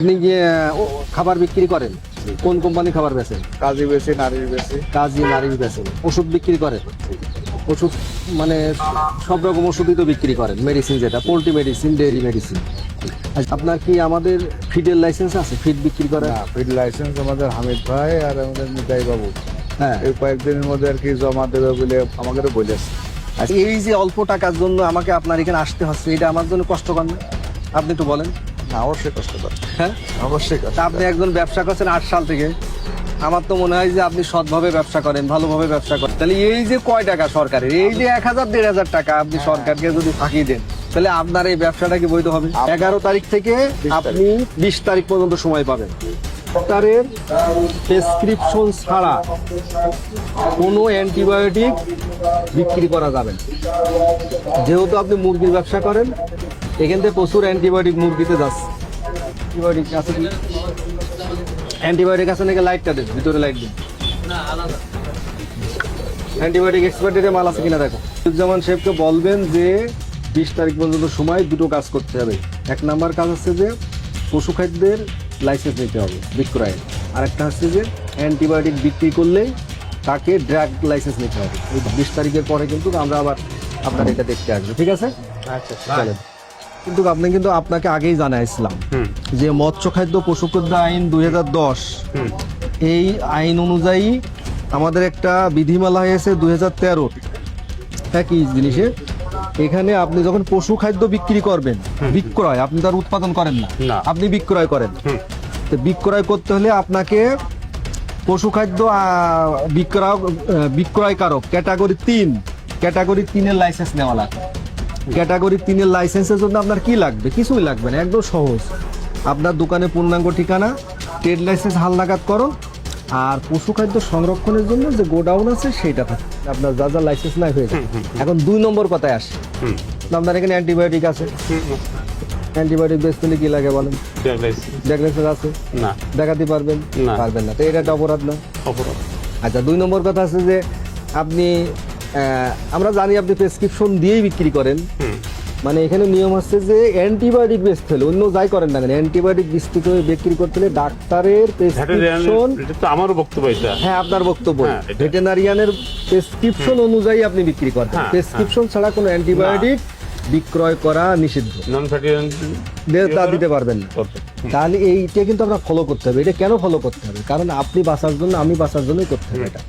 আপনি যে খাবার বিক্রি করেন, কোন কোম্পানি খাবার বেচেন? কাজী বেশি, নারীর বেশি। কাজী, নারী বেচেন। ওষুধ বিক্রি করেন? ওষুধ মানে সব রকম ওষুধই তো বিক্রি করেন, মেডিসিন যেটা পোল্ট্রি মেডিসিন, ডেয়ারি মেডিসিন। আপনার কি আমাদের ফিডের লাইসেন্স আছে? ফিড বিক্রি করেন? না, ফিড লাইসেন্স আমাদের হামিদ ভাই আর আমাদের নিতাই বাবু হ্যাঁ। এই কয়েকদিনের মধ্যে আর কি জমা দেবে বলে আমাকে বলেছে। আচ্ছা, এই যে অল্প টাকার জন্য আমাকে আপনার এখানে আসতে হচ্ছে, এটা আমার জন্য কষ্টকর না? আপনি একটু বলেন। না, অবশ্যই কষ্টকর। হ্যাঁ, অবশ্যই তা কষ্টকর। আপনি একজন ব্যবসা করছেন 8 সাল থেকে। আমার তো মনে হয় যে আপনি সৎভাবে ব্যবসা করেন, ভালোভাবে ব্যবসা করেন। তাহলে এই যে কয় টাকা সরকারের, এই যে 1000-1500 টাকা আপনি সরকারকে যদি ফাঁকি দেন, তাহলে আপনার এই ব্যবসাটা কি বৈধ হবে? 11 তারিখ থেকে আপনি 20 তারিখ পর্যন্ত সময় পাবেন। ডাক্তারের প্রেসক্রিপশন ছাড়া কোনো অ্যান্টিবায়োটিক বিক্রি করা যাবে না। যেহেতু আপনি মুরগির ব্যবসা করেন, এখান থেকে প্রচুর অ্যান্টিবায়োটিক মুরগিতে যাচ্ছে। অ্যান্টিবায়োটিক আছে কি? অ্যান্টিবায়োটিক আছে নাকি? লাইটটা দেন, ভিতরে লাইট দিন। অ্যান্টিবায়োটিক এক্সপায়ারি মাল আছে কিনা দেখো। জামান সাহেবকে বলবেন যে 20 তারিখ পর্যন্ত সময় দুটো কাজ করতে হবে। 1 নাম্বার কাজ হচ্ছে যে পশু খাদ্যের লাইসেন্স নিতে হবে বিক্রয়ের, আর একটা হচ্ছে যে অ্যান্টিবায়োটিক বিক্রি করলেই তাকে ড্রাগ লাইসেন্স নিতে হবে। এই 20 তারিখের পরে কিন্তু আমরা আবার আপনার এটা দেখতে আসবো, ঠিক আছে? আচ্ছা, চলেন। কিন্তু আপনি কিন্তু আপনাকে আগেই জানাইছিলাম যে মৎস্য খাদ্য পশু খাদ্য আইন 2010, এই আইন অনুযায়ী আমাদের একটা বিধিমালা হয়েছে 2013। একই জিনিসে এখানে আপনি যখন পশু খাদ্য বিক্রি করবেন, বিক্রয়, আপনি তার উৎপাদন করেন না, আপনি বিক্রয় করেন। তো বিক্রয় করতে হলে আপনাকে পশু খাদ্য বিক্রয়কারক ক্যাটাগরি 3 লাইসেন্স নেওয়া লাগবে। ক্যাটাগরি 3 লাইসেন্সের জন্য আপনার কি লাগবে? কিছুই লাগবে না, একদম সহজ। আপনার দোকানে পূর্ণাঙ্গ ঠিকানা, ট্রেড লাইসেন্স হালনাগাদ করো, আর পশু খাদ্য সংরক্ষণের জন্য যে গোডাউন আছে সেটা থাকে। আপনার যা যা লাইসেন্স নাই হয়ে যায়। এখন 2 নম্বর কথায় আসে। আপনার এখানে অ্যান্টিবায়োটিক আছে। অ্যান্টিবায়োটিক বেচতে হলে কি লাগে বলেন? ড্রাগ লাইসেন্স আছে না, দেখাতে পারবেন? না। পারবেন না, তো এটা একটা অপরাধ না? অপরাধ। আচ্ছা, 2 নম্বর কথা আছে যে আপনি আমরা জানি আপনি প্রেসক্রিপশন দিয়েই বিক্রি করেন। মানে এখানে নিয়ম হচ্ছে যে অ্যান্টিবায়োটিক বেচতে হলে, অন্য যাই করেন না কেন, অ্যান্টিবায়োটিক বিক্রি করতে হলে ডাক্তারের প্রেসক্রিপশন। এটা তো আমারও বক্তব্য এটা। হ্যাঁ, আপনার বক্তব্য। হ্যাঁ, এটা। ভেটেরিনারিয়ানের প্রেসক্রিপশন অনুযায়ী আপনি বিক্রি করেন। হ্যাঁ, প্রেসক্রিপশন ছাড়া কোনো অ্যান্টিবায়োটিক বিক্রয় করা নিষিদ্ধ। নন ফ্যাটি তা দিতে পারবেন না। তাহলে এইটা কিন্তু আমরা ফলো করতে হবে। এটা কেন ফলো করতে হবে? কারণ আপনি বাঁচার জন্য, আমি বাঁচার জন্যই করতে হবে এটা।